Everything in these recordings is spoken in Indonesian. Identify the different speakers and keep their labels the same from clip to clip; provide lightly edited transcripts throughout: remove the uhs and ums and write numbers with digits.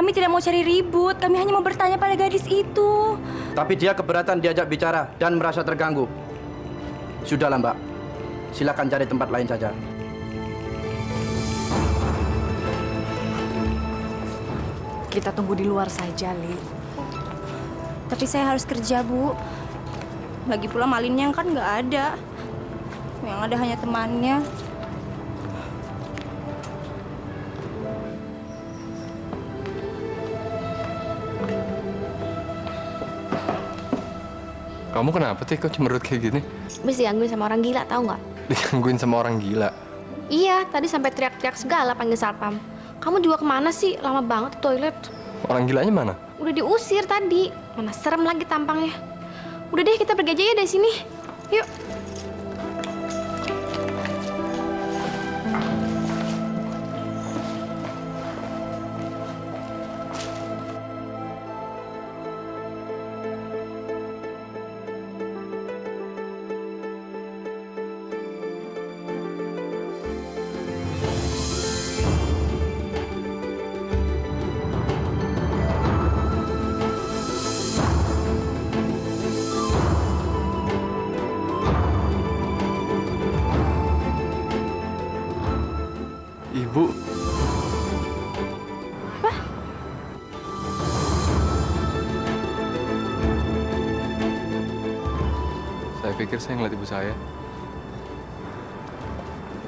Speaker 1: Kami tidak mau cari ribut. Kami hanya mau bertanya pada gadis itu.
Speaker 2: Tapi dia keberatan diajak bicara dan merasa terganggu. Sudahlah, Mbak. Silakan cari tempat lain saja.
Speaker 1: Kita tunggu di luar saja, Li. Tapi saya harus kerja, Bu. Lagi pula Malinnya kan nggak ada. Yang ada hanya temannya.
Speaker 3: Kamu kenapa sih kok cemberut kayak gini?
Speaker 4: Habis digangguin sama orang gila, tahu nggak?
Speaker 3: Digangguin sama orang gila.
Speaker 4: Iya, tadi sampai teriak-teriak segala panggil satpam. Kamu juga kemana sih? Lama banget di toilet.
Speaker 3: Orang gilanya mana?
Speaker 4: Udah diusir tadi. Mana serem lagi tampangnya. Udah deh, kita pergi aja ya dari sini. Yuk.
Speaker 3: Ibu.
Speaker 4: Apa?
Speaker 3: Saya pikir saya ngeliat ibu saya.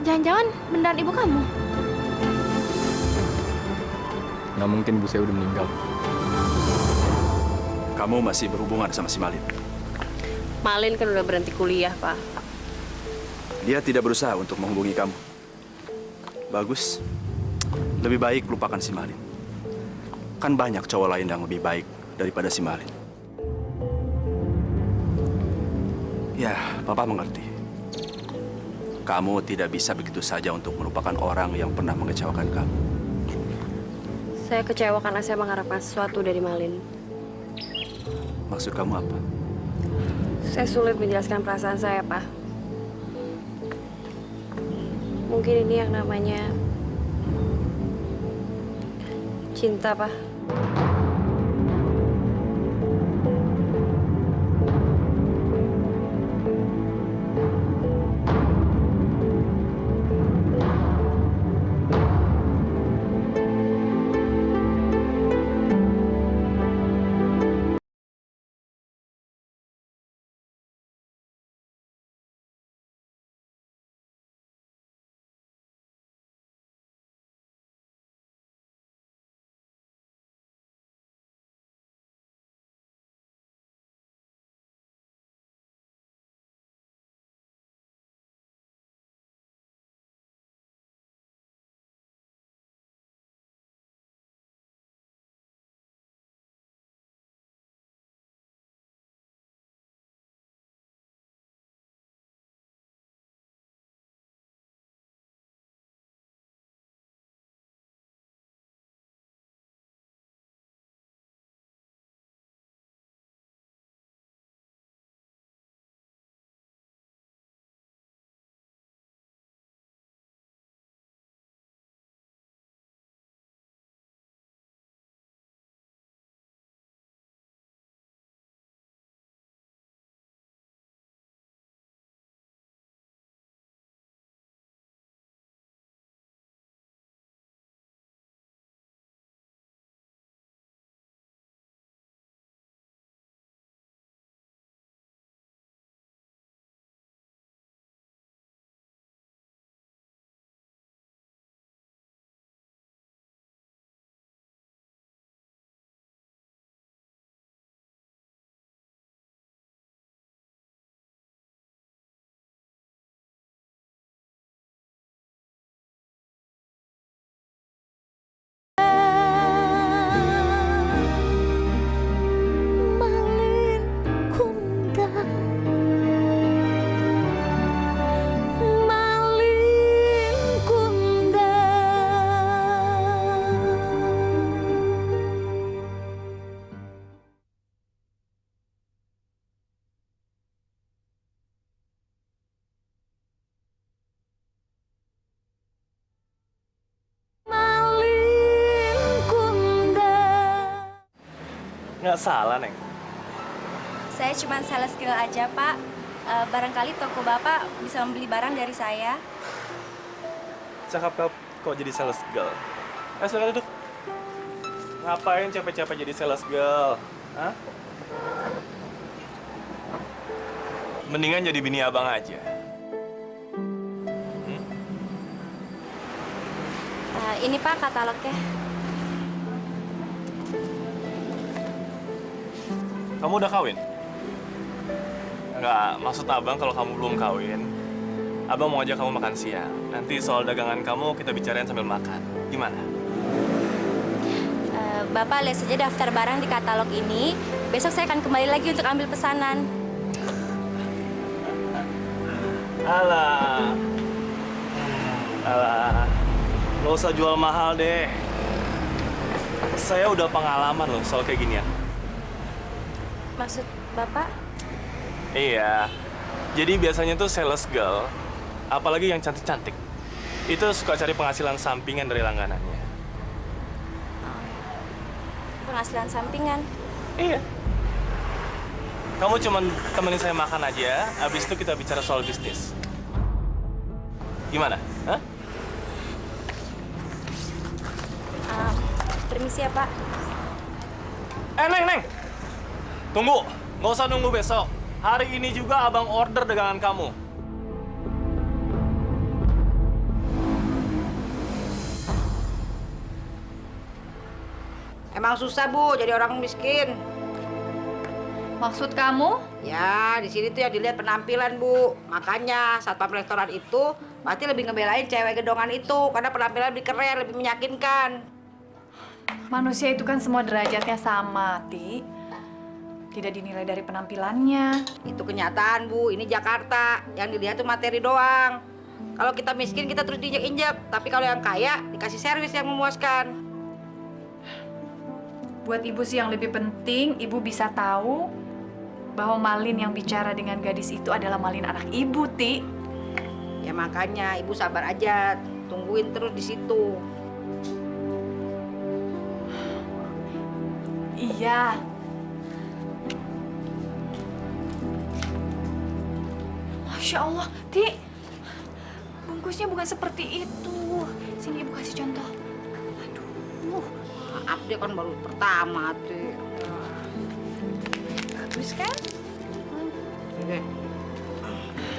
Speaker 4: Jangan-jangan beneran ibu kamu?
Speaker 3: Nggak mungkin ibu saya udah meninggal.
Speaker 5: Kamu masih berhubungan sama si Malin.
Speaker 6: Malin kan udah berhenti kuliah, Pak.
Speaker 5: Dia tidak berusaha untuk menghubungi kamu. Bagus. Lebih baik lupakan si Malin. Kan banyak cowok lain yang lebih baik daripada si Malin. Ya, Papa mengerti. Kamu tidak bisa begitu saja untuk melupakan orang yang pernah mengecewakan kamu.
Speaker 6: Saya kecewa karena saya mengharapkan sesuatu dari Malin.
Speaker 5: Maksud kamu apa?
Speaker 6: Saya sulit menjelaskan perasaan saya, Pak. Mungkin ini yang namanya cinta, Pak.
Speaker 7: Nggak salah, Neng.
Speaker 1: Saya cuma sales skill aja, Pak. Barangkali toko Bapak bisa membeli barang dari saya.
Speaker 7: Cakap kok jadi sales girl. Silakan duduk. Ngapain capek-capek jadi sales girl? Hah? Mendingan jadi bini abang aja.
Speaker 1: Ini Pak katalognya.
Speaker 7: Kamu udah kawin? Enggak, maksud abang kalau kamu belum kawin, abang mau ajak kamu makan siang. Nanti soal dagangan kamu kita bicarain sambil makan. Gimana?
Speaker 1: Bapak lihat saja daftar barang di katalog ini. Besok saya akan kembali lagi untuk ambil pesanan.
Speaker 7: Alah. Alah. Nggak usah jual mahal deh. Saya udah pengalaman loh soal kayak ginian.
Speaker 1: Maksud Bapak?
Speaker 7: Iya. Jadi biasanya tuh sales girl, apalagi yang cantik-cantik, itu suka cari penghasilan sampingan dari langganannya.
Speaker 1: Penghasilan sampingan.
Speaker 7: Iya. Kamu cuman temenin saya makan aja, abis itu kita bicara soal bisnis. Gimana? Hah?
Speaker 1: Permisi ya, Pak.
Speaker 7: Neng! Tunggu! Nggak usah nunggu besok. Hari ini juga abang order dagangan kamu.
Speaker 8: Emang susah, Bu, jadi orang miskin.
Speaker 9: Maksud kamu?
Speaker 8: Ya, di sini tuh yang dilihat penampilan, Bu. Makanya satpam restoran itu pasti lebih ngebelain cewek gedongan itu karena penampilan lebih keren, lebih meyakinkan.
Speaker 9: Manusia itu kan semua derajatnya sama, Ti. Tidak dinilai dari penampilannya.
Speaker 8: Itu kenyataan, Bu. Ini Jakarta. Yang dilihat tuh materi doang. Kalau kita miskin, kita terus diinjak-injak. Tapi kalau yang kaya, dikasih servis yang memuaskan.
Speaker 9: Buat ibu sih yang lebih penting, ibu bisa tahu bahwa Malin yang bicara dengan gadis itu adalah Malin anak ibu, Ti.
Speaker 8: Ya makanya, Ibu sabar aja. Tungguin terus di situ.
Speaker 9: Iya. Masya Allah, Ti. Bungkusnya bukan seperti itu. Sini ibu kasih contoh. Aduh.
Speaker 8: Maaf, dia kan baru pertama, tuh.
Speaker 9: Bagus kan?
Speaker 8: Oke.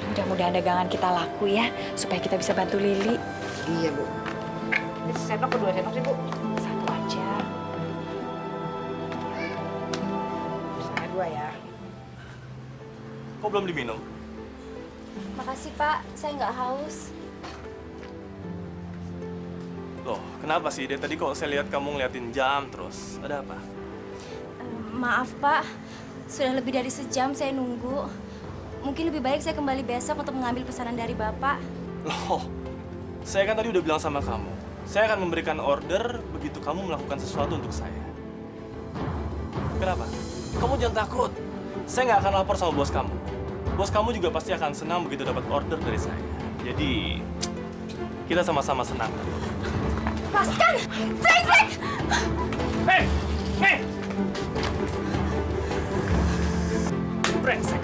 Speaker 9: Mudah-mudahan dagangan kita laku ya, supaya kita bisa bantu Lili.
Speaker 8: Iya, Bu. Ini sendok kedua sendok sih, Bu.
Speaker 9: Satu aja.
Speaker 8: Setengah dua ya.
Speaker 7: Kok belum diminum?
Speaker 1: Makasih, Pak. Saya nggak haus.
Speaker 7: Loh, kenapa sih? Dari tadi kok saya lihat kamu ngeliatin jam terus. Ada apa?
Speaker 1: Maaf, Pak. Sudah lebih dari sejam saya nunggu. Mungkin lebih baik saya kembali besok untuk mengambil pesanan dari Bapak.
Speaker 7: Loh, saya kan tadi udah bilang sama kamu. Saya akan memberikan order begitu kamu melakukan sesuatu untuk saya. Kenapa? Kamu jangan takut. Saya nggak akan lapor sama bos kamu. Bos kamu juga pasti akan senang begitu dapat order dari saya. Jadi, kita sama-sama senang.
Speaker 1: Lepaskan! Brengsek!
Speaker 7: Hei! Hei! Brengsek.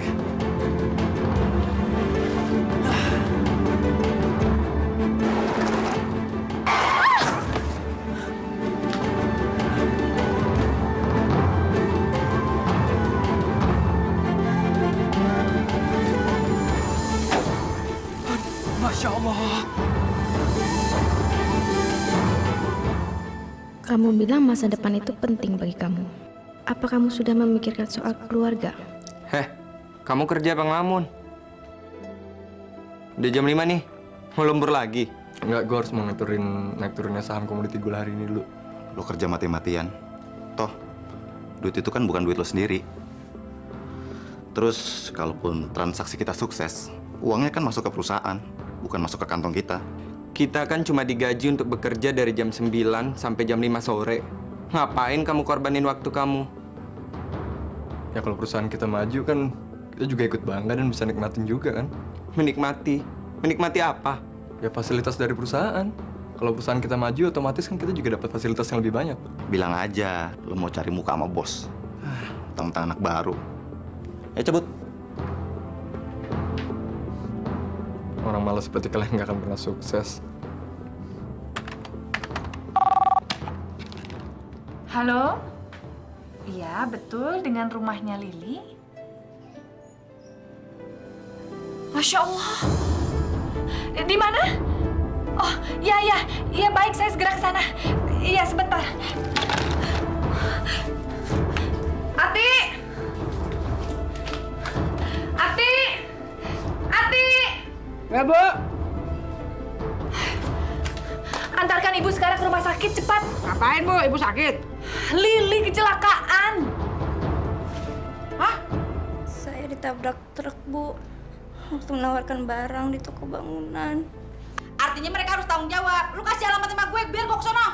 Speaker 7: Masya Allah.
Speaker 4: Kamu bilang masa depan itu penting bagi kamu. Apa kamu sudah memikirkan soal keluarga?
Speaker 3: Heh, kamu kerja apa ngelamun? Udah jam 5 nih, mau lembur lagi? Enggak, gue harus mau naik turunnya saham komoditi gula hari ini dulu.
Speaker 10: Lo kerja mati-matian. Toh, duit itu kan bukan duit lo sendiri. Terus, kalaupun transaksi kita sukses, uangnya kan masuk ke perusahaan, bukan masuk ke kantong kita.
Speaker 3: Kita kan cuma digaji untuk bekerja dari jam 9 sampai jam 5 sore. Ngapain kamu korbanin waktu kamu? Ya kalau perusahaan kita maju kan, kita juga ikut bangga dan bisa nikmatin juga kan? Menikmati? Menikmati apa? Ya fasilitas dari perusahaan. Kalau perusahaan kita maju, otomatis kan kita juga dapat fasilitas yang lebih banyak.
Speaker 10: Bilang aja, lo mau cari muka sama bos. Tentang anak baru. Ya cabut.
Speaker 3: Orang malas seperti kalian nggak akan pernah sukses.
Speaker 9: Halo? Iya, betul, dengan rumahnya Lili. Masya Allah. Di mana? Oh, iya, baik, saya segera ke sana. Iya, sebentar. Ati! Ati! Ati!
Speaker 8: Ya, Bu.
Speaker 9: Antarkan ibu sekarang ke rumah sakit, cepat.
Speaker 8: Ngapain, Bu? Ibu sakit?
Speaker 9: Lili kecelakaan.
Speaker 8: Hah?
Speaker 1: Saya ditabrak truk, Bu. Waktu menawarkan barang di toko bangunan.
Speaker 8: Artinya mereka harus tanggung jawab. Lu kasih alamat sama gue biar gue kesono.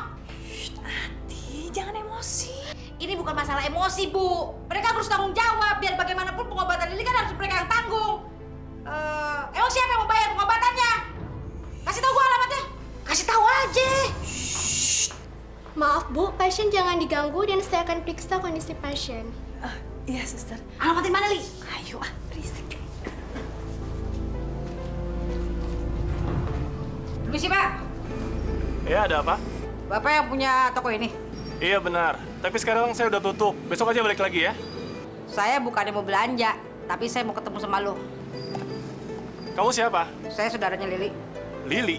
Speaker 9: Ati, jangan emosi.
Speaker 8: Ini bukan masalah emosi, Bu. Mereka harus tanggung jawab. Biar bagaimanapun pengobatan Lili kan harus mereka yang tanggung. Emang siapa yang mau bayar pengobatannya? Kasih tahu gue alamatnya. Kasih tahu aja.
Speaker 4: Maaf Bu, pasien jangan diganggu dan saya akan periksa kondisi pasien.
Speaker 9: Iya, suster.
Speaker 8: Alamatnya mana, Li?
Speaker 9: Ayo, berisik.
Speaker 8: Permisi, Pak.
Speaker 7: Ya, ada apa?
Speaker 8: Bapak yang punya toko ini.
Speaker 7: Iya benar, tapi sekarang saya udah tutup. Besok aja balik lagi ya.
Speaker 8: Saya bukannya mau belanja, tapi saya mau ketemu sama lo.
Speaker 7: Kamu siapa?
Speaker 8: Saya saudaranya Lili.
Speaker 7: Lili.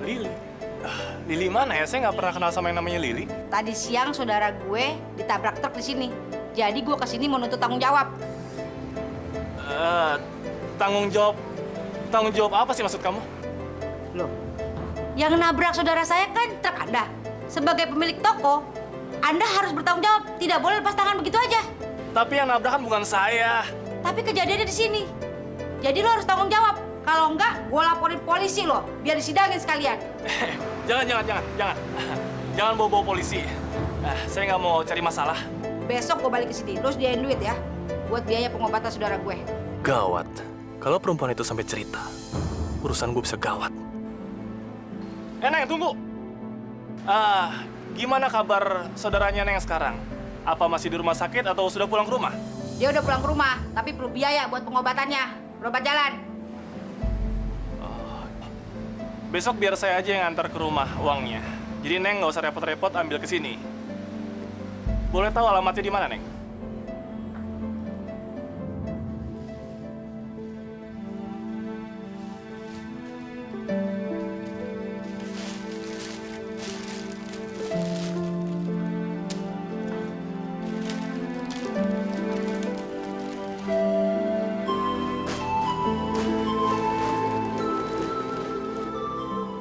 Speaker 7: Lili? Lili mana ya? Saya nggak pernah kenal sama yang namanya Lili.
Speaker 8: Tadi siang saudara gue ditabrak truk di sini. Jadi gue kesini mau nuntut tanggung jawab.
Speaker 7: Tanggung jawab? Tanggung jawab apa sih maksud kamu?
Speaker 8: Loh, yang nabrak saudara saya kan truk Anda. Sebagai pemilik toko, Anda harus bertanggung jawab. Tidak boleh lepas tangan begitu aja.
Speaker 7: Tapi yang nabrak kan bukan saya.
Speaker 8: Tapi kejadiannya di sini. Jadi lo harus tanggung jawab. Kalau enggak, gue laporin polisi lo. Biar disidangin sekalian.
Speaker 7: Jangan. Jangan bawa-bawa polisi. Saya nggak mau cari masalah.
Speaker 8: Besok gue balik ke sini. Lo sediain duit ya. Buat biaya pengobatan saudara gue.
Speaker 7: Gawat. Kalau perempuan itu sampai cerita, urusan gue bisa gawat. Neng, tunggu. Gimana kabar saudaranya Neng sekarang? Apa masih di rumah sakit atau sudah pulang ke rumah?
Speaker 8: Dia udah pulang ke rumah, tapi perlu biaya buat pengobatannya. Berobat jalan.
Speaker 7: Besok biar saya aja yang antar ke rumah uangnya. Jadi Neng nggak usah repot-repot ambil ke sini. Boleh tahu alamatnya di mana, Neng?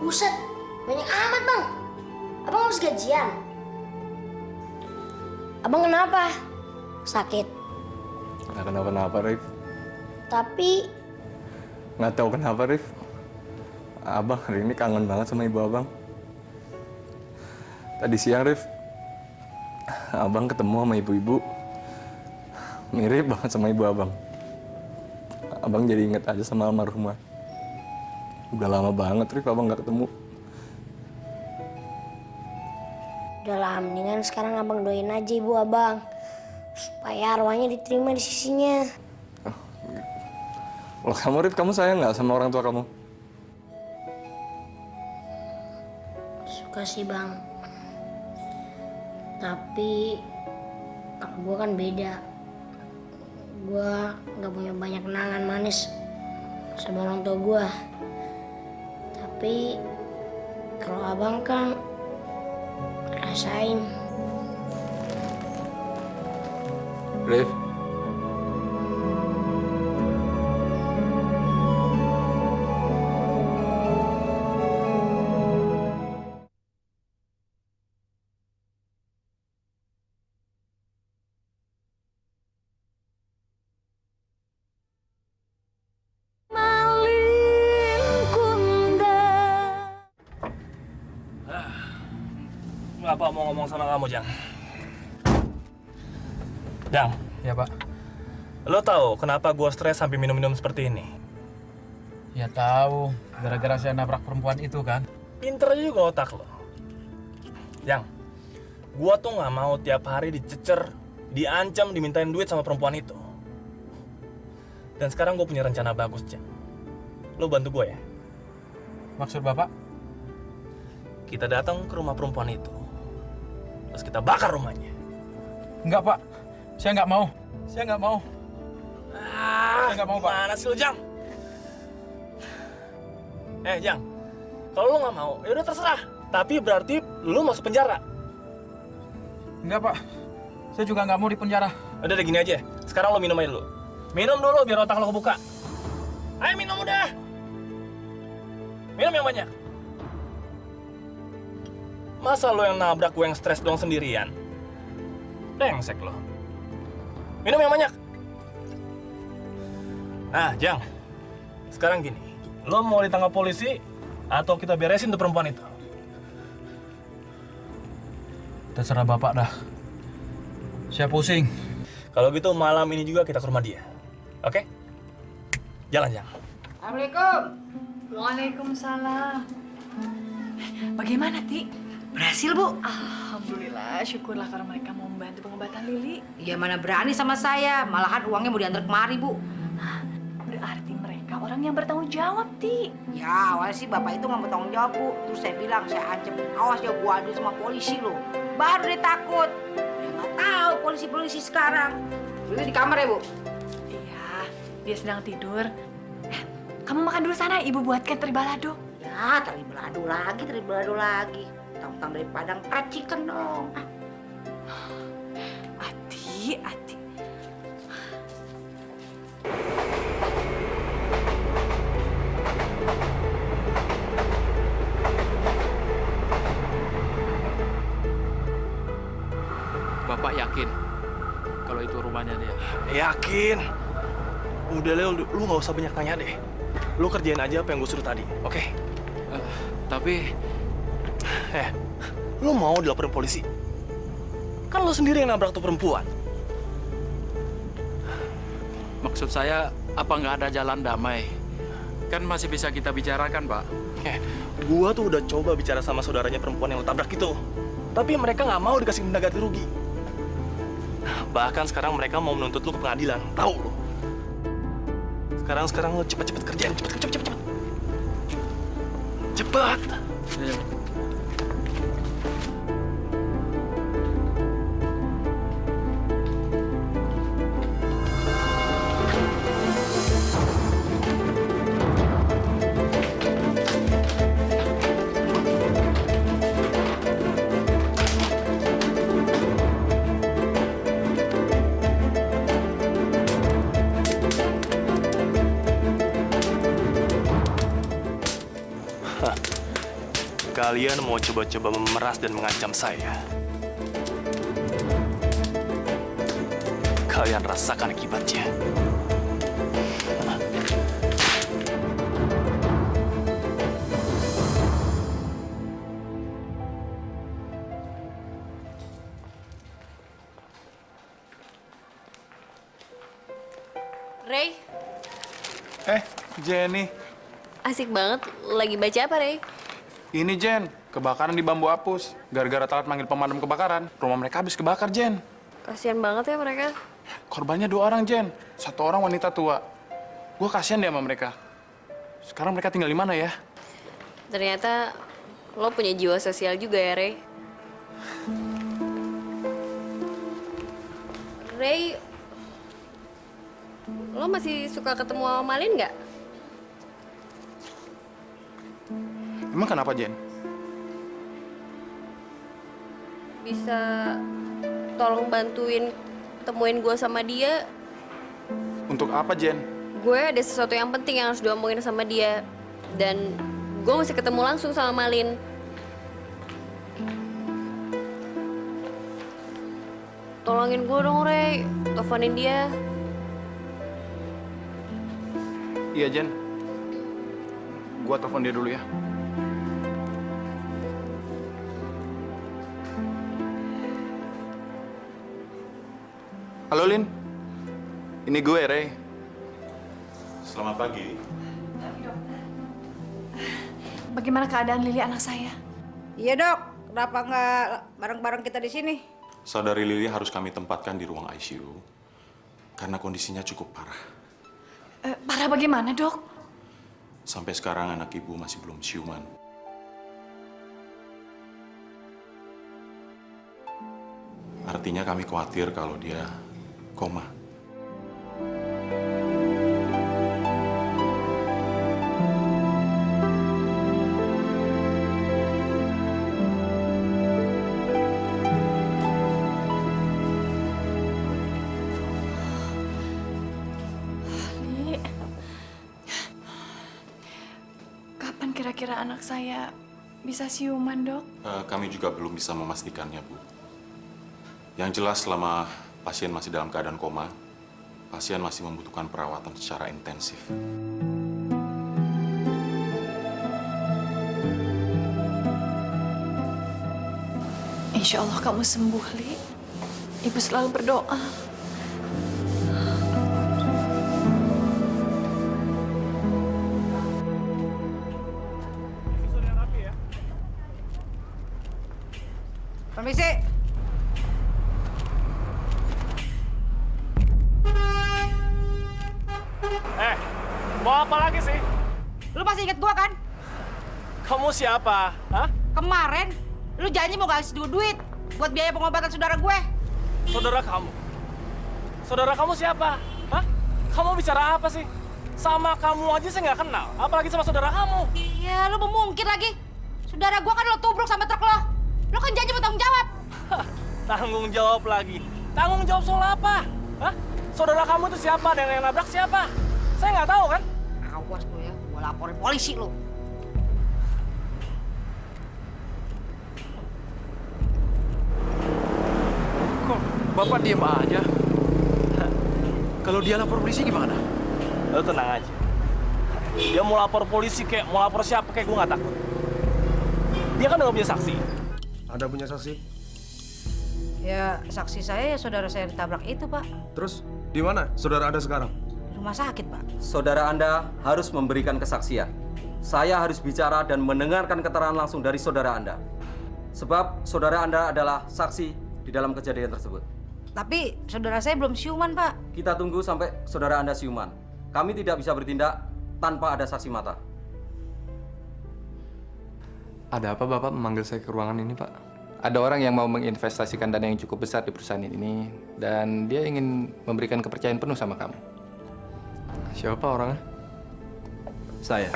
Speaker 4: Buset, banyak amat bang. Abang harus gajian. Abang kenapa? Sakit.
Speaker 3: Nggak kenapa-napa, Rif.
Speaker 4: Tapi
Speaker 3: Nggak tahu kenapa, Rif. Abang hari ini kangen banget sama ibu abang. Tadi siang, Rif, abang ketemu sama ibu-ibu. Mirip banget sama ibu abang. Abang jadi inget aja sama almarhumah. Udah lama banget, Rif, abang nggak ketemu.
Speaker 4: udah lah, mendingan sekarang abang doain aja ibu abang. Supaya arwahnya diterima di sisinya.
Speaker 3: Loh, kamu, Rif, kamu sayang nggak sama orang tua kamu?
Speaker 4: Suka sih bang. Tapi kalau gue kan beda. Gue nggak punya banyak kenangan manis sama orang tua gue. Tapi kalau abang kan rasain.
Speaker 3: Rif.
Speaker 7: Bapak mau ngomong sama kamu, Jang. Jang.
Speaker 2: Ya, Pak.
Speaker 7: Lo tahu kenapa gua stres sampai minum-minum seperti ini?
Speaker 2: Ya tahu, gara-gara saya nabrak perempuan itu kan.
Speaker 7: Pinter juga otak lo. Jang, gua tuh nggak mau tiap hari dicecer, diancam, dimintain duit sama perempuan itu. Dan sekarang gue punya rencana bagus, Jang. Lo bantu gue ya?
Speaker 2: Maksud Bapak?
Speaker 7: Kita datang ke rumah perempuan itu. Terus kita bakar rumahnya.
Speaker 2: Enggak, Pak. Saya nggak mau. Saya nggak mau. Saya nggak mau, Pak.
Speaker 7: Gimana sih lo, Jang? Jang. Kalau lo nggak mau, ya udah terserah. Tapi berarti lo masuk penjara.
Speaker 2: Enggak, Pak. Saya juga nggak mau di penjara.
Speaker 7: Udah gini aja. Sekarang lo minum aja dulu. Minum dulu biar otak lo kebuka. Ayo minum udah. Minum yang banyak. Masa lo yang nabrak gue yang stres doang sendirian? Brengsek lo. Minum yang banyak. Nah, Jang. Sekarang gini. Lo mau ditangkap polisi atau kita beresin tuh perempuan itu?
Speaker 2: Terserah Bapak dah. Saya pusing.
Speaker 7: Kalau gitu malam ini juga kita ke rumah dia. Oke? Jalan, Jang.
Speaker 8: Assalamualaikum.
Speaker 9: Waalaikumsalam. Bagaimana, Ti?
Speaker 8: Berhasil, Bu.
Speaker 9: Alhamdulillah, syukurlah karena mereka mau membantu pengobatan Lili.
Speaker 8: Ya mana berani sama saya. Malahan uangnya mau diantar kemari, Bu.
Speaker 9: Berarti mereka orang yang bertanggung jawab, Ti.
Speaker 8: Ya, awalnya sih Bapak itu nggak mau tanggung jawab, Bu. Terus saya bilang, saya ancam, awas ya gua adu sama polisi lo. Baru dia takut. Ya nggak tahu polisi-polisi sekarang. Dulu di kamar ya, Bu?
Speaker 9: Iya, dia sedang tidur. Kamu makan dulu sana, Ibu buatkan teri balado.
Speaker 8: Ya, teri belado lagi. Tang-tang dari Padang, fried chicken dong.
Speaker 9: Ati.
Speaker 11: Bapak yakin kalau itu rumahnya dia?
Speaker 7: Yakin. Udah, Leo, lu nggak usah banyak tanya deh. Lu kerjain aja apa yang gue suruh tadi, oke?
Speaker 11: Tapi
Speaker 7: Lu mau dilaporin polisi? Kan lu sendiri yang nabrak tuh perempuan.
Speaker 11: maksud saya apa nggak ada jalan damai? Kan masih bisa kita bicarakan, Pak.
Speaker 7: Gua tuh udah coba bicara sama saudaranya perempuan yang lu tabrak itu. Tapi mereka nggak mau dikasih benda ganti rugi. Bahkan sekarang mereka mau menuntut lu ke pengadilan, tahu lu? Sekarang lu cepet-cepet kerjain, cepet. Cepet. Kalian mau coba-coba memeras dan mengancam saya. Kalian rasakan akibatnya.
Speaker 6: Ray,
Speaker 12: Jenny.
Speaker 6: asik banget. Lagi baca apa, Ray?
Speaker 12: Ini Jen, kebakaran di Bambu Apus. Gara-gara telat manggil pemadam kebakaran, rumah mereka habis kebakar, Jen.
Speaker 6: Kasian banget ya mereka.
Speaker 12: Korbannya 2 orang, Jen. 1 orang wanita tua. Gue kasihan deh sama mereka. Sekarang mereka tinggal di mana ya?
Speaker 6: Ternyata lo punya jiwa sosial juga ya, Ray. Ray, lo masih suka ketemu sama Malin nggak?
Speaker 12: Emang kenapa, Jen?
Speaker 6: Bisa tolong bantuin temuin gue sama dia.
Speaker 12: Untuk apa, Jen?
Speaker 6: Gue ada sesuatu yang penting yang harus diomongin sama dia. Dan gue mesti ketemu langsung sama Malin. Tolongin gue dong, Ray. Teleponin dia.
Speaker 12: Iya, Jen. Gua telepon dia dulu ya. Halo, Lin. Ini gue, Ray.
Speaker 5: Selamat pagi.
Speaker 9: Bagaimana keadaan Lili anak saya?
Speaker 8: Iya, Dok. Kenapa nggak bareng-bareng kita di sini?
Speaker 13: Saudari Lili harus kami tempatkan di ruang ICU karena kondisinya cukup parah.
Speaker 9: Parah bagaimana, Dok?
Speaker 13: Sampai sekarang anak ibu masih belum siuman. Artinya kami khawatir kalau dia koma.
Speaker 9: Li, kapan kira-kira anak saya bisa siuman, Dok?
Speaker 13: Kami juga belum bisa memastikannya, Bu. Yang jelas selama pasien masih dalam keadaan koma, pasien masih membutuhkan perawatan secara intensif.
Speaker 9: Insya Allah kamu sembuh, Li. Ibu selalu berdoa.
Speaker 8: Permisi.
Speaker 7: Mau apa lagi sih?
Speaker 8: Lu masih inget gua kan?
Speaker 7: Kamu siapa? Hah?
Speaker 8: Kemarin lu janji mau kasih duit buat biaya pengobatan saudara gue.
Speaker 7: Saudara kamu? Saudara kamu siapa? Hah? Kamu bicara apa sih? Sama kamu aja saya nggak kenal, apalagi sama saudara kamu.
Speaker 8: Ya, lu memungkir lagi. Saudara gua kan lo tubruk sama truk lo. Lu kan janji mau tanggung jawab.
Speaker 7: Tanggung jawab lagi. Tanggung jawab soal apa? Hah? Saudara kamu itu siapa dan yang nabrak siapa? Saya nggak tahu kan?
Speaker 8: Awas lu ya, gua laporin polisi lu.
Speaker 2: Kok Bapak diem aja? Kalau dia lapor polisi gimana?
Speaker 7: Lu tenang aja. Dia mau lapor polisi kayak mau lapor siapa kayak gue nggak takut. Dia kan udah punya saksi.
Speaker 14: Ada punya saksi?
Speaker 8: Ya, saksi saya ya saudara saya ditabrak itu, Pak.
Speaker 14: Terus di mana saudara Anda sekarang?
Speaker 8: Di rumah sakit, Pak.
Speaker 2: Saudara Anda harus memberikan kesaksian. Saya harus bicara dan mendengarkan keterangan langsung dari saudara Anda. Sebab saudara Anda adalah saksi di dalam kejadian tersebut.
Speaker 8: Tapi saudara saya belum siuman, Pak.
Speaker 2: Kita tunggu sampai saudara Anda siuman. Kami tidak bisa bertindak tanpa ada saksi mata.
Speaker 3: Ada apa Bapak memanggil saya ke ruangan ini, Pak? Ada orang yang mau menginvestasikan dana yang cukup besar di perusahaan ini, dan dia ingin memberikan kepercayaan penuh sama kamu. Siapa orangnya?
Speaker 2: Saya.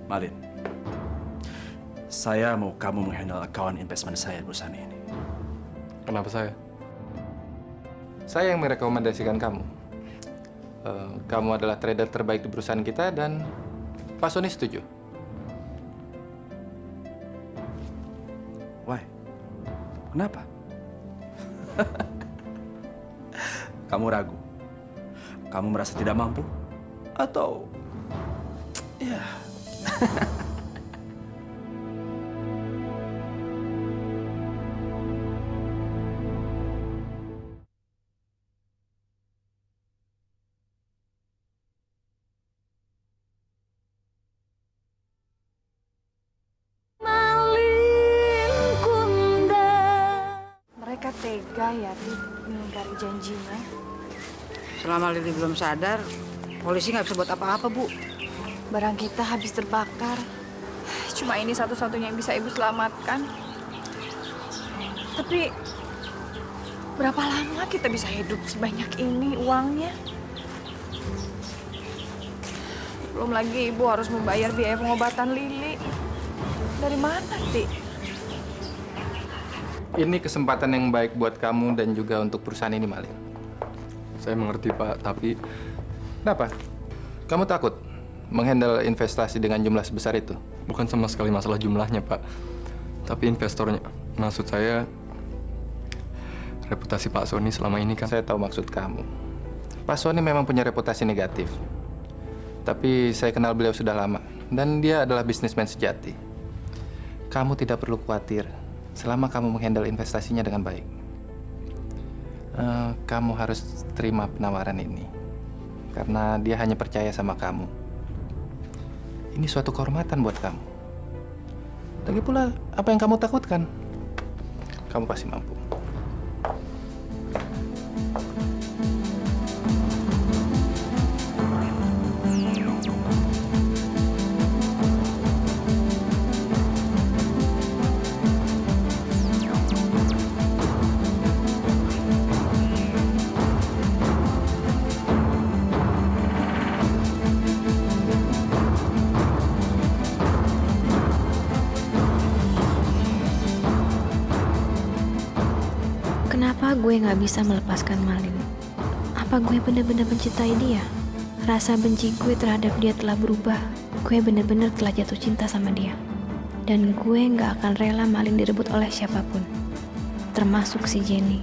Speaker 5: Malin, saya mau kamu menghandle account investment saya di perusahaan ini.
Speaker 3: Kenapa saya? Saya yang merekomendasikan kamu. Kamu adalah trader terbaik di perusahaan kita dan Pak Sony setuju.
Speaker 5: Why? Kenapa? Kamu ragu? Kamu merasa tidak mampu? Atau... ya...
Speaker 9: Mereka tega ya, mengingkari janjinya.
Speaker 8: Selama Lili belum sadar, polisi nggak bisa buat apa-apa, Bu.
Speaker 9: Barang kita habis terbakar. Cuma ini satu-satunya yang bisa Ibu selamatkan. Tapi berapa lama kita bisa hidup sebanyak ini uangnya? Belum lagi Ibu harus membayar biaya pengobatan Lili. Dari mana, Ti?
Speaker 3: Ini kesempatan yang baik buat kamu dan juga untuk perusahaan ini, Malin. Saya mengerti, Pak, tapi... Kenapa? Kamu takut menghandle investasi dengan jumlah sebesar itu? Bukan sama sekali masalah jumlahnya, Pak. Tapi investornya. Maksud saya, reputasi Pak Sony selama ini kan... Saya tahu maksud kamu. Pak Sony memang punya reputasi negatif. Tapi saya kenal beliau sudah lama. Dan dia adalah bisnismen sejati. Kamu tidak perlu khawatir selama kamu menghandle investasinya dengan baik. Kamu harus terima penawaran ini. Karena dia hanya percaya sama kamu.
Speaker 12: Ini suatu kehormatan buat kamu. Lagi pula, apa yang kamu takutkan? Kamu pasti mampu.
Speaker 15: Kenapa gue nggak bisa melepaskan Malin? Apa gue benar-benar mencintai dia? Rasa benci gue terhadap dia telah berubah. Gue benar-benar telah jatuh cinta sama dia. Dan gue nggak akan rela Malin direbut oleh siapapun. Termasuk si Jenny.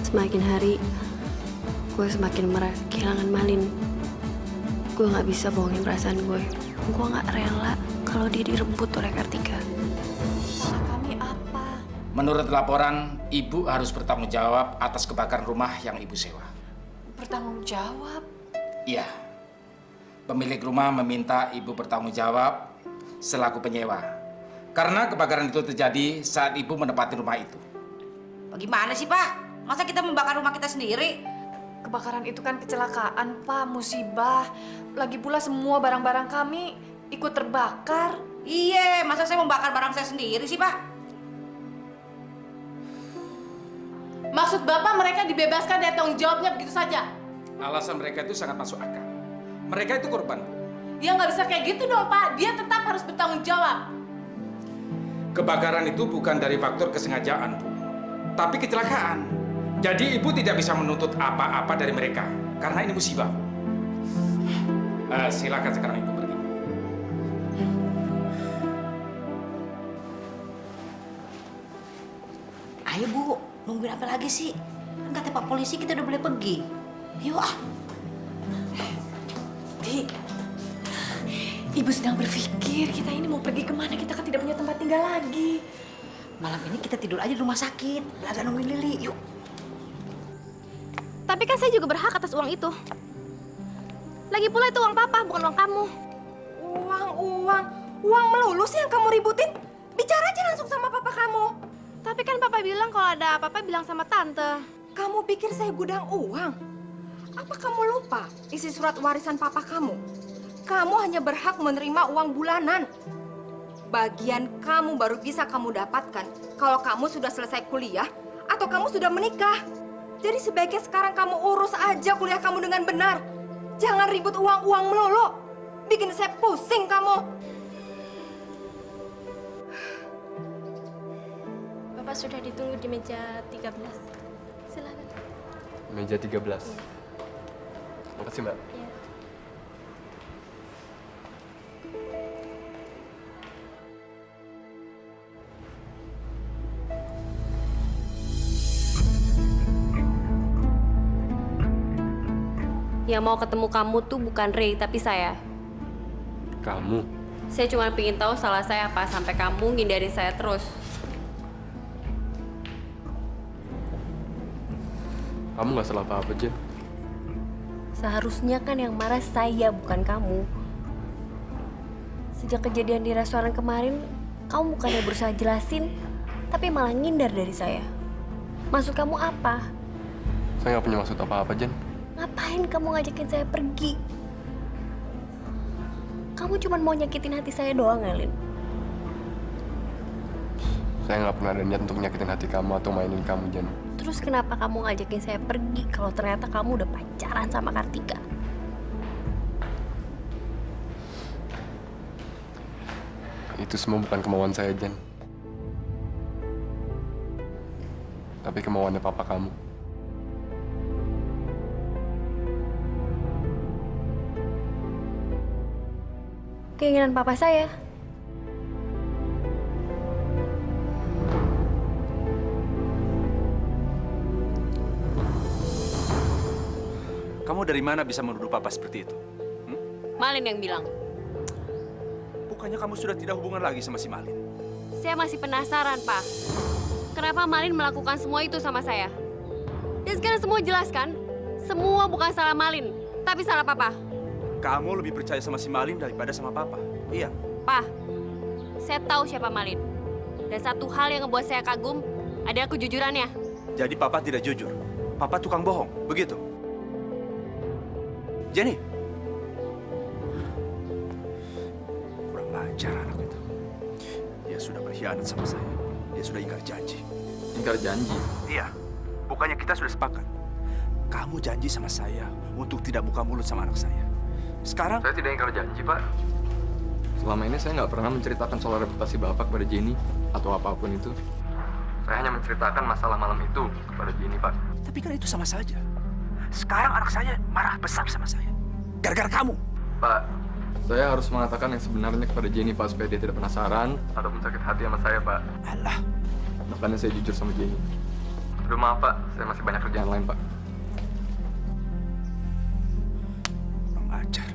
Speaker 6: Semakin hari, gue semakin kehilangan Malin. Gue nggak bisa bohongin perasaan gue. Gue nggak rela kalau dia direbut oleh Kartika.
Speaker 11: Menurut laporan, Ibu harus bertanggung jawab atas kebakaran rumah yang Ibu sewa.
Speaker 9: Bertanggung jawab?
Speaker 11: Iya. Pemilik rumah meminta Ibu bertanggung jawab selaku penyewa. Karena kebakaran itu terjadi saat Ibu menempati rumah itu.
Speaker 8: Bagaimana sih, Pak? Masa kita membakar rumah kita sendiri?
Speaker 9: Kebakaran itu kan kecelakaan, Pak, musibah. Lagi pula semua barang-barang kami ikut terbakar.
Speaker 8: Iya, masa saya membakar barang saya sendiri sih, Pak?
Speaker 16: Maksud Bapak mereka dibebaskan dari tanggung jawabnya begitu saja?
Speaker 11: Alasan mereka itu sangat masuk akal. Mereka itu korban, Bu.
Speaker 16: Ya nggak bisa kayak gitu dong, Pak. Dia tetap harus bertanggung jawab.
Speaker 11: Kebakaran itu bukan dari faktor kesengajaan, Bu. Tapi kecelakaan. Jadi Ibu tidak bisa menuntut apa-apa dari mereka. Karena ini musibah, Bu. Silakan sekarang Ibu pergi.
Speaker 8: Ayo, Bu. Nungguin apa lagi sih? Kan kata Pak Polisi kita udah boleh pergi. Yuk ah.
Speaker 9: Di, Ibu sedang berpikir kita ini mau pergi kemana? Kita kan tidak punya tempat tinggal lagi.
Speaker 8: Malam ini kita tidur aja di rumah sakit. Belajar nungguin Lili. Yuk.
Speaker 1: Tapi kan saya juga berhak atas uang itu. Lagi pula itu uang papa, bukan uang kamu.
Speaker 9: Uang melulu sih yang kamu ributin. Bicara aja langsung sama papa kamu.
Speaker 1: Tapi kan papa bilang kalau ada apa-apa bilang sama tante.
Speaker 9: Kamu pikir saya gudang uang? Apa kamu lupa isi surat warisan papa kamu? Kamu hanya berhak menerima uang bulanan. Bagian kamu baru bisa kamu dapatkan kalau kamu sudah selesai kuliah atau kamu sudah menikah. Jadi sebaiknya sekarang kamu urus aja kuliah kamu dengan benar. Jangan ribut uang-uang melulu. Bikin saya pusing kamu.
Speaker 1: Bapak sudah ditunggu di meja 13. Silakan.
Speaker 3: Meja 13. Makasih, Mbak.
Speaker 1: Iya.
Speaker 6: Yang mau ketemu kamu tuh bukan Ray, tapi saya.
Speaker 3: Kamu?
Speaker 6: Saya cuma pengen tahu salah saya apa sampai kamu ngindarin saya terus.
Speaker 3: Kamu nggak salah apa-apa, Jen.
Speaker 6: Seharusnya kan yang marah saya, bukan kamu. Sejak kejadian di restoran kemarin, kamu bukannya berusaha jelasin, tapi malah ngindar dari saya. Maksud kamu apa?
Speaker 3: Saya nggak punya maksud apa-apa, Jen.
Speaker 6: Ngapain kamu ngajakin saya pergi? Kamu cuma mau nyakitin hati saya doang, Elin.
Speaker 3: Saya nggak pernah ada niat untuk nyakitin hati kamu atau mainin kamu, Jen.
Speaker 6: Terus kenapa kamu ngajakin saya pergi kalau ternyata kamu udah pacaran sama Kartika?
Speaker 3: Itu semua bukan kemauan saya, Jen. Tapi kemauannya papa kamu.
Speaker 6: Keinginan papa saya.
Speaker 5: Kamu dari mana bisa menuduh papa seperti itu?
Speaker 6: Malin yang bilang.
Speaker 5: Bukannya kamu sudah tidak hubungan lagi sama si Malin?
Speaker 6: Saya masih penasaran, Pak. Kenapa Malin melakukan semua itu sama saya? Dan sekarang semua jelas kan? Semua bukan salah Malin, tapi salah papa.
Speaker 5: Kamu lebih percaya sama si Malin daripada sama Papa. Iya.
Speaker 6: Pak, saya tahu siapa Malin. Dan satu hal yang ngebuat saya kagum adalah kejujurannya.
Speaker 5: Jadi Papa tidak jujur. Papa tukang bohong, begitu? Jenny. Kurang ajar anak itu. Dia sudah berkhianat sama saya. Dia sudah ingkar janji.
Speaker 3: Ingkar janji?
Speaker 5: Iya. Bukannya kita sudah sepakat. Kamu janji sama saya untuk tidak buka mulut sama anak saya. Sekarang...
Speaker 3: Saya tidak ingkar janji, Pak. Selama ini saya nggak pernah menceritakan soal reputasi Bapak kepada Jenny atau apapun itu. Saya hanya menceritakan masalah malam itu kepada Jenny, Pak.
Speaker 5: Tapi kan itu sama saja. Sekarang anak saya marah besar sama saya. Gara-gara kamu.
Speaker 3: Pak, saya harus mengatakan yang sebenarnya kepada Jenny, Pak, supaya dia tidak penasaran ataupun sakit hati sama saya, Pak.
Speaker 5: Alah.
Speaker 3: Makanya saya jujur sama Jenny. Aduh, maaf, Pak. Saya masih banyak kerjaan lain, Pak.
Speaker 5: Mengajar.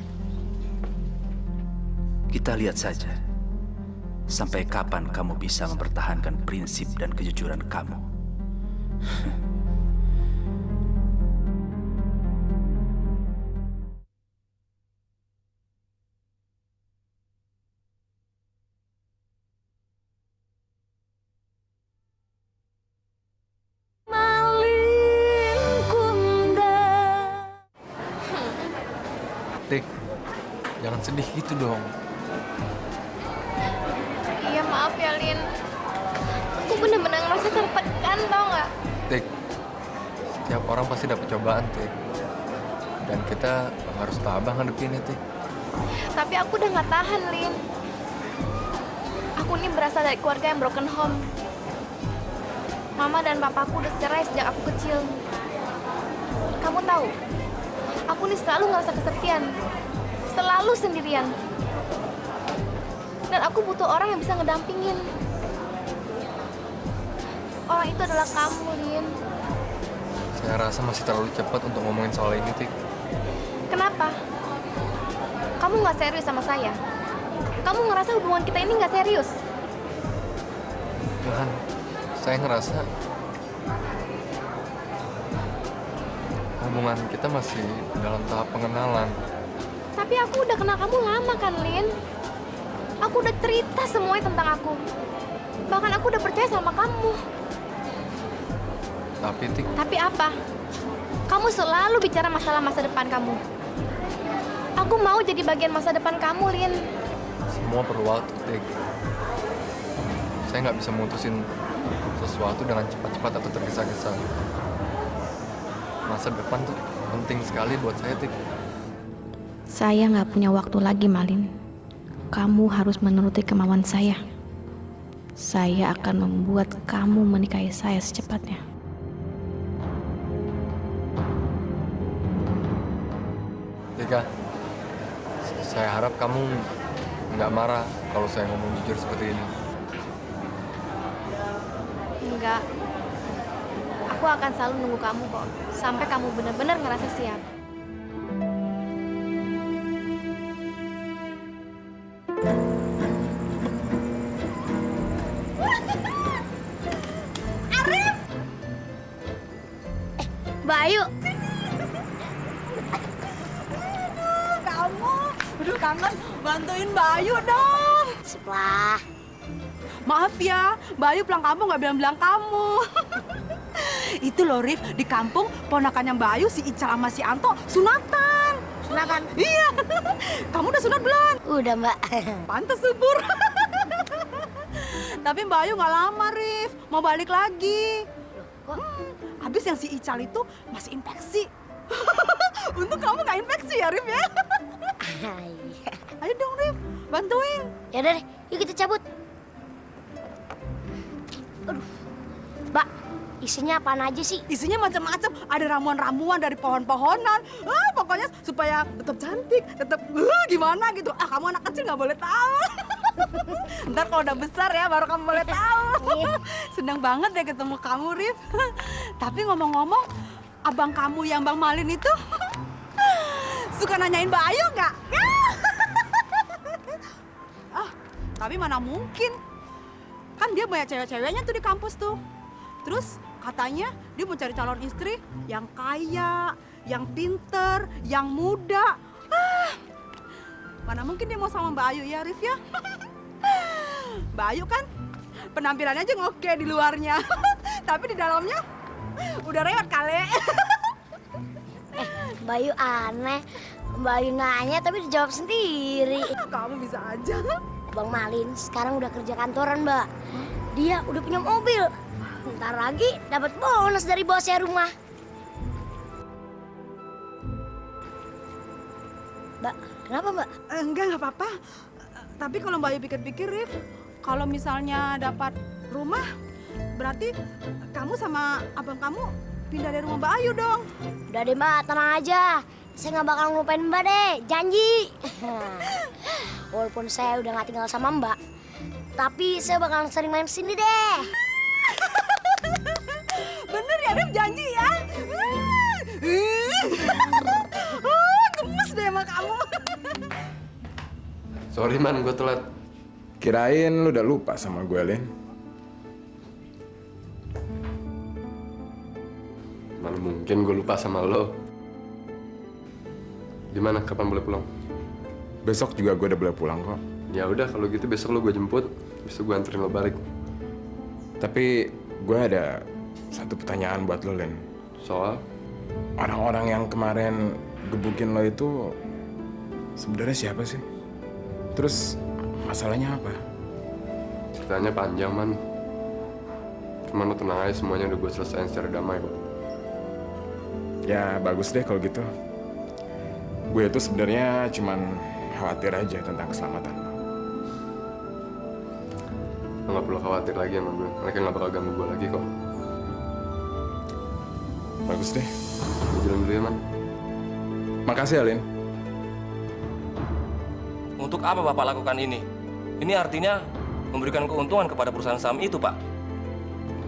Speaker 5: Kita lihat saja. Sampai kapan kamu bisa mempertahankan prinsip dan kejujuran kamu.
Speaker 3: Tik, jangan sedih gitu dong.
Speaker 15: Iya maaf ya, Lin. Aku bener-bener ngerasa tertekan, tau nggak?
Speaker 3: Tik, setiap orang pasti dapat cobaan, Tik. Dan kita harus tabah ngadepinnya, Tik.
Speaker 15: Tapi aku udah nggak tahan, Lin. Aku ini berasal dari keluarga yang broken home. Mama dan papaku udah cerai sejak aku kecil. Kamu tahu, aku nih selalu ngerasa kesepian. Selalu sendirian. Dan aku butuh orang yang bisa ngedampingin. Orang itu adalah kamu, Lin.
Speaker 3: Saya rasa masih terlalu cepat untuk ngomongin soal ini, Tik.
Speaker 15: Kenapa? Kamu nggak serius sama saya? Kamu ngerasa hubungan kita ini nggak serius?
Speaker 3: Tuhan, saya ngerasa hubungan kita masih dalam tahap pengenalan.
Speaker 15: Tapi aku udah kenal kamu lama kan, Lin? Aku udah cerita semuanya tentang aku. Bahkan aku udah percaya sama kamu.
Speaker 3: Tapi, Tik...
Speaker 15: Tapi apa? Kamu selalu bicara masalah masa depan kamu. Aku mau jadi bagian masa depan kamu, Lin.
Speaker 3: Semua perlu waktu, Tik. Saya nggak bisa mutusin sesuatu dengan cepat-cepat atau tergesa-gesa. Masa depan tuh penting sekali buat saya, Tik.
Speaker 15: Saya nggak punya waktu lagi, Malin. Kamu harus menuruti kemauan saya. Saya akan membuat kamu menikahi saya secepatnya.
Speaker 3: Tika, saya harap kamu nggak marah kalau saya ngomong jujur seperti ini.
Speaker 15: Enggak. Aku akan selalu nunggu kamu kok. Sampai kamu benar-benar ngerasa siap.
Speaker 4: Arif! Bayu!
Speaker 8: Kamu, aduh kangen, bantuin Bayu dong.
Speaker 4: Sebelah.
Speaker 8: Maaf ya, Bayu pulang kampung nggak bilang-bilang kamu. Itu loh, Rif, di kampung ponakannya Bayu, si Ical sama si Anto, sunatan.
Speaker 4: Sunatan?
Speaker 8: Iya. Kamu udah sunat belum?
Speaker 4: Udah, Mbak.
Speaker 8: Pantes subur. Tapi Bayu nggak lama, Rif. Mau balik lagi. Habis yang si Ical itu masih infeksi. Untung kamu nggak infeksi ya, Rif ya. Ayo dong, Rif, bantuin.
Speaker 4: Ya udah deh, yuk kita cabut. Aduh, Mbak, isinya apaan aja sih?
Speaker 8: Isinya macam-macam. Ada ramuan-ramuan dari pohon-pohonan. Pokoknya supaya tetap cantik, tetap gimana gitu. Kamu anak kecil nggak boleh tahu. Ntar kalau udah besar ya, baru kamu boleh tahu. Senang banget deh ketemu kamu, Rif. Tapi ngomong-ngomong, abang kamu yang Bang Malin itu suka nanyain Bayu nggak? Tapi mana mungkin. Kan dia banyak cewek-ceweknya tuh di kampus tuh. Terus katanya dia mau cari calon istri yang kaya, yang pinter, yang muda.
Speaker 17: Mana mungkin dia mau sama Mbak Ayu ya, Rif ya? Mbak Ayu kan penampilannya aja oke di luarnya. Tapi di dalamnya udah rewet kali.
Speaker 4: Mbak Ayu aneh. Mbak Ayu nanya tapi dijawab sendiri.
Speaker 17: Kamu bisa aja.
Speaker 4: Bang Malin sekarang udah kerja kantoran, Mbak. Dia udah punya mobil. Ntar lagi dapat bonus dari bosnya rumah. Mbak, kenapa Mbak?
Speaker 17: Enggak apa-apa. Tapi kalau Mbak Ayu pikir-pikir, Rif, kalau misalnya dapat rumah, berarti kamu sama abang kamu pindah dari rumah Mbak Ayu dong.
Speaker 4: Udah deh Mbak, tenang aja. Saya nggak bakal ngelupain Mbak deh, janji. Walaupun saya udah nggak tinggal sama Mbak, tapi saya bakal sering main sini deh.
Speaker 17: Bener ya, Rif, janji ya? Gemes deh sama kamu.
Speaker 3: Sorry man, gue telat.
Speaker 18: Kirain lu udah lupa sama gue, Lin.
Speaker 3: Mana mungkin gue lupa sama lo. Gimana, kapan boleh pulang?
Speaker 18: Besok juga gue udah boleh pulang kok.
Speaker 3: Ya udah, kalau gitu besok lo gue jemput, besok gue anterin lo balik.
Speaker 18: Tapi gue ada satu pertanyaan buat lo, Lin.
Speaker 3: Soal?
Speaker 18: Orang-orang yang kemarin gebukin lo itu sebenarnya siapa sih? Terus masalahnya apa?
Speaker 3: Ceritanya panjang, man. Cuman lo tenang aja, semuanya udah gue selesaiin secara damai kok.
Speaker 18: Ya bagus deh kalau gitu. Gue itu sebenarnya cuman khawatir aja tentang keselamatan lo.
Speaker 3: Lo gak perlu khawatir lagi sama gue. Mereka gak bakal ganggu gue lagi kok.
Speaker 18: Bagus deh.
Speaker 3: Gue jalan dulu ya, man.
Speaker 18: Makasih, Alin.
Speaker 2: Untuk apa Bapak lakukan ini? Ini artinya memberikan keuntungan kepada perusahaan saham itu, Pak.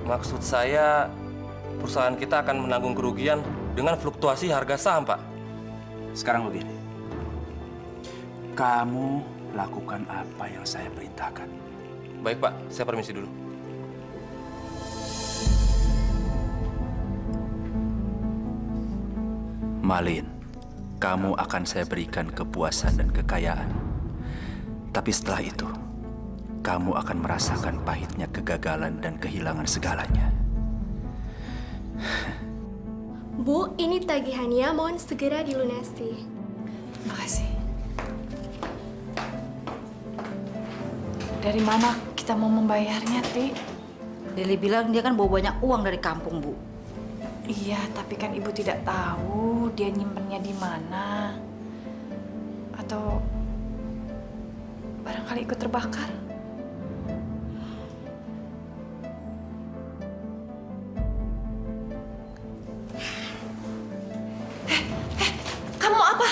Speaker 2: Maksud saya, perusahaan kita akan menanggung kerugian dengan fluktuasi harga saham, Pak.
Speaker 19: Sekarang begini. Kamu lakukan apa yang saya perintahkan.
Speaker 2: Baik, Pak. Saya permisi dulu.
Speaker 19: Malin, kamu akan saya berikan kepuasan dan kekayaan. Tapi setelah itu, kamu akan merasakan pahitnya kegagalan dan kehilangan segalanya.
Speaker 20: Bu, ini tagihannya, mohon segera dilunasi.
Speaker 15: Makasih. Dari mana kita mau membayarnya, Ti?
Speaker 8: Lili bilang dia kan bawa banyak uang dari kampung, Bu.
Speaker 15: Iya, tapi kan Ibu tidak tahu dia nyimpennya di mana. Atau barangkali ikut terbakar. Kamu apa?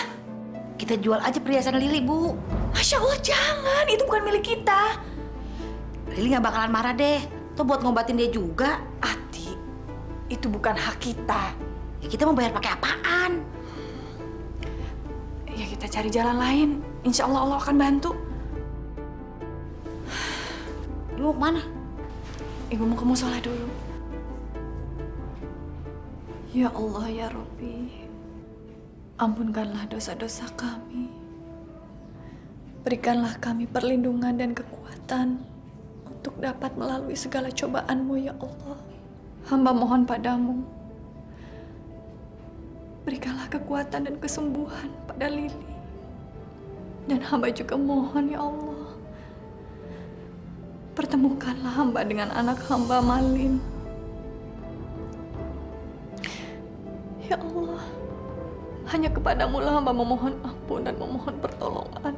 Speaker 8: Kita jual aja perhiasan Lili, Bu.
Speaker 15: Masya Allah, jangan. Itu bukan milik kita.
Speaker 8: Lili nggak bakalan marah deh. Tuh buat ngobatin dia juga.
Speaker 15: Ati, itu bukan hak kita.
Speaker 8: Ya, kita mau bayar pakai apaan?
Speaker 15: Ya kita cari jalan lain. Insya Allah Allah akan bantu.
Speaker 8: Ibu mau kemana?
Speaker 15: Ibu mau ke musola dulu. Ya Allah ya Rabbi, ampunkanlah dosa-dosa kami. Berikanlah kami perlindungan dan kekuatan untuk dapat melalui segala cobaan-Mu ya Allah. Hamba mohon padamu, berikanlah kekuatan dan kesembuhan pada Lili. Dan hamba juga mohon ya Allah, pertemukanlah hamba dengan anak hamba Malin. Ya Allah, hanya kepadamu lah hamba memohon ampun dan memohon pertolongan.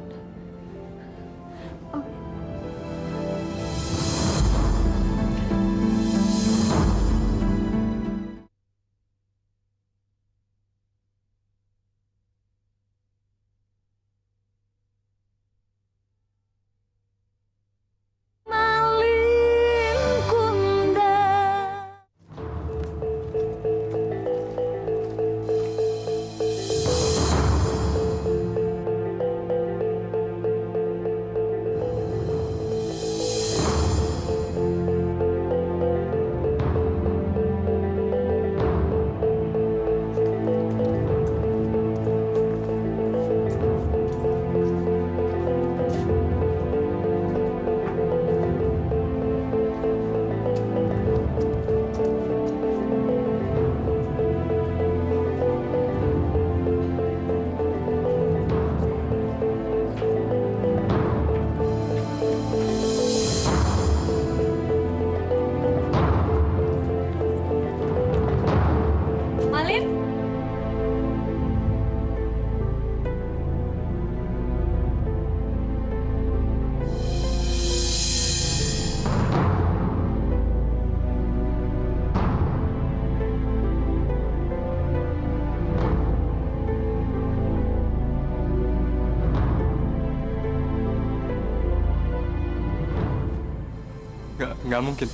Speaker 3: Nggak mungkin.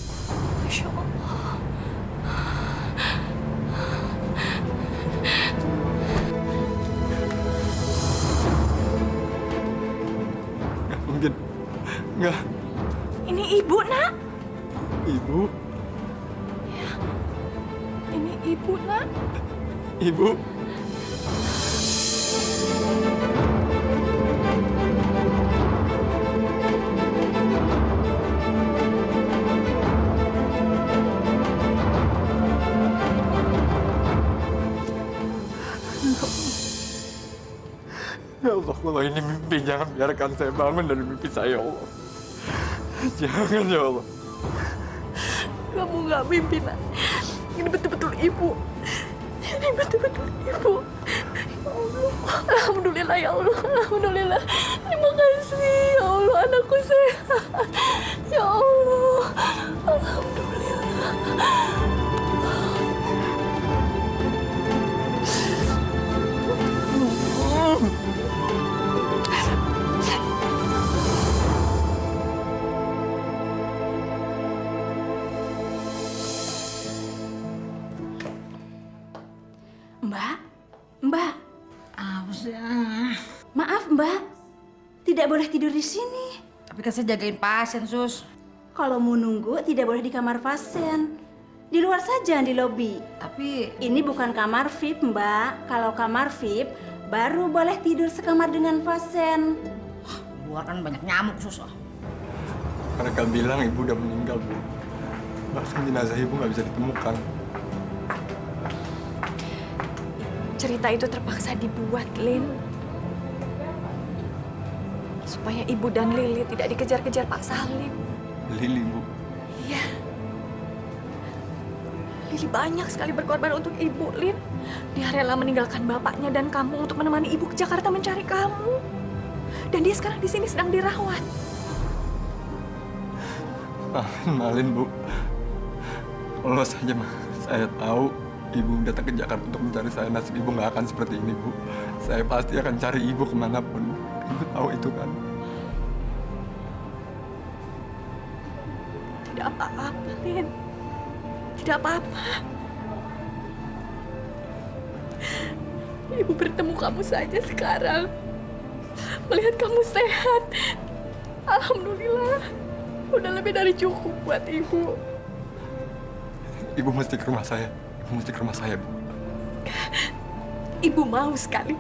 Speaker 1: Masya Allah.
Speaker 3: Nggak mungkin. Nggak.
Speaker 1: Ini ibu, nak.
Speaker 3: Ibu.
Speaker 1: Ya. Ini ibu, nak.
Speaker 3: Ibu. Ya Allah, kalau ini mimpi, jangan biarkan saya bangun dari mimpi saya, ya Allah. Jangan, ya Allah.
Speaker 1: Kamu nggak mimpi, nak. Ini betul-betul ibu. Ini betul-betul ibu. Ya Allah. Alhamdulillah, ya Allah. Alhamdulillah. Terima kasih, ya Allah. Anakku sehat. Ya Allah. Alhamdulillah.
Speaker 8: Mbak, Mbak. Apa sih? Maaf, Mbak. Tidak boleh tidur di sini. Tapi kan saya jagain pasien, Sus. Kalau mau nunggu, tidak boleh di kamar pasien. Di luar saja, di lobi. Tapi... Ini bukan kamar VIP, Mbak. Kalau kamar VIP, baru boleh tidur sekamar dengan pasien. Di luar kan banyak nyamuk, Sus.
Speaker 3: Mereka bilang ibu udah meninggal, Bu. Bahkan jenazah ibu nggak bisa ditemukan.
Speaker 15: Cerita itu terpaksa dibuat, Lin. Supaya Ibu dan Lili tidak dikejar-kejar Pak Salim.
Speaker 3: Lili, Bu.
Speaker 15: Iya. Lili banyak sekali berkorban untuk Ibu, Lin. Dia rela meninggalkan bapaknya dan kamu untuk menemani Ibu ke Jakarta mencari kamu. Dan dia sekarang di sini sedang dirawat.
Speaker 3: Malin, Bu. Kalau saja saya tahu Ibu datang ke Jakarta untuk mencari saya, nasib Ibu nggak akan seperti ini, Bu. Saya pasti akan cari Ibu kemanapun. Ibu tahu itu kan?
Speaker 15: Tidak apa-apa, Lin. Tidak apa-apa. Ibu bertemu kamu saja sekarang. Melihat kamu sehat. Alhamdulillah. Udah lebih dari cukup buat Ibu.
Speaker 3: Ibu mesti ke rumah saya. Mesti ke rumah saya, Bu.
Speaker 15: Ibu mau sekali.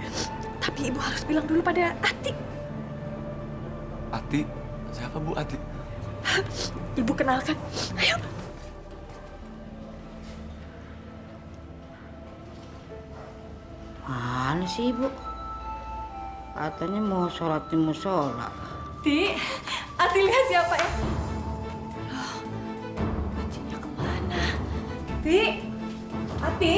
Speaker 15: Tapi Ibu harus bilang dulu pada Ati.
Speaker 3: Ati? Siapa, Bu, Ati?
Speaker 15: Ibu kenalkan. Ayo.
Speaker 8: Mana sih, Ibu? Katanya mau sholat di musola.
Speaker 15: Ti, Ati lihat siapa ya? Loh, kuncinya kemana? Ti, Ati.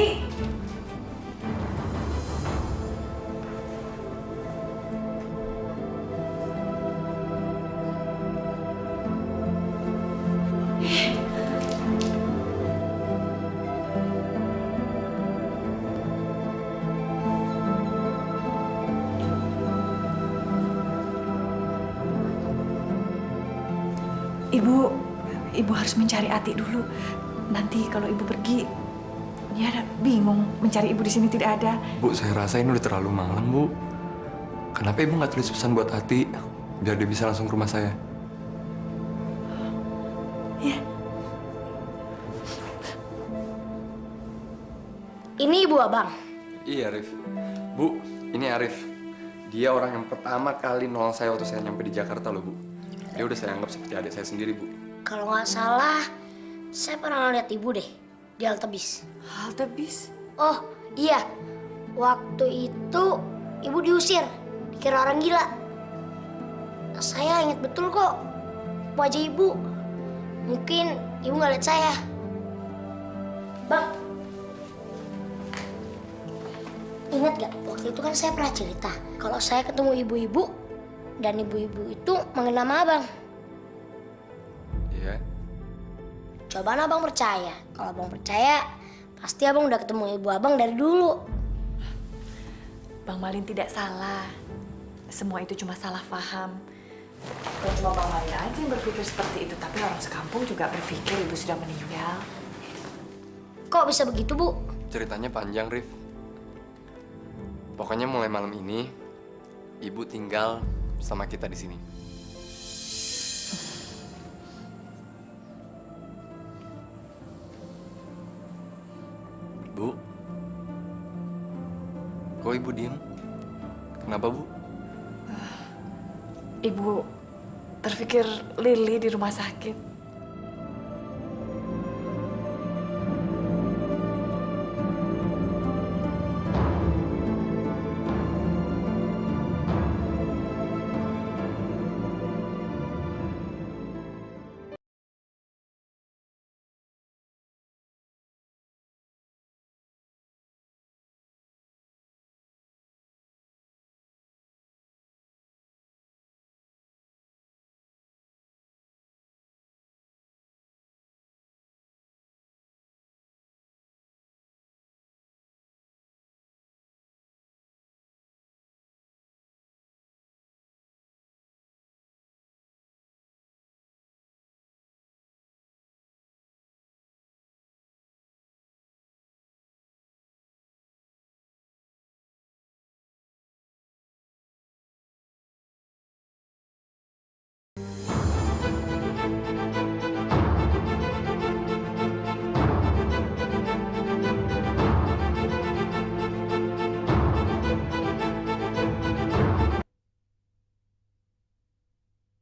Speaker 15: Ibu harus mencari Ati dulu. Nanti kalau Ibu pergi, ya bingung mencari Ibu di sini tidak ada.
Speaker 3: Bu, saya rasa ini udah terlalu malam, Bu. Kenapa Ibu nggak tulis pesan buat Ati biar dia bisa langsung ke rumah saya?
Speaker 15: Ya.
Speaker 4: Ini Ibu Abang.
Speaker 3: Iya, Arif. Bu, ini Arif. Dia orang yang pertama kali nolong saya waktu saya nyampe di Jakarta loh, Bu. Dia udah saya anggap seperti adik saya sendiri, Bu.
Speaker 4: Kalau nggak salah, saya pernah lihat Ibu deh di halte bis.
Speaker 15: Halte bis?
Speaker 4: Oh iya, waktu itu Ibu diusir, dikira orang gila. Saya ingat betul kok wajah Ibu. Mungkin Ibu nggak lihat saya. Bang, ingat gak waktu itu kan saya pernah cerita kalau saya ketemu ibu-ibu dan ibu-ibu itu manggil nama Abang.
Speaker 3: Iya.
Speaker 4: Coba Abang percaya. Kalau Abang percaya, pasti Abang udah ketemu ibu Abang dari dulu.
Speaker 15: Bang Malin tidak salah. Semua itu cuma salah paham.
Speaker 21: Bukan cuma Bang Maya aja yang berpikir seperti itu, tapi orang sekampung juga berpikir ibu sudah meninggal.
Speaker 4: Kok bisa begitu, Bu?
Speaker 3: Ceritanya panjang, Rif. Pokoknya mulai malam ini, Ibu tinggal sama kita di sini. Bu? Kok Ibu diem? Kenapa, Bu?
Speaker 21: Ibu terpikir Lili di rumah sakit.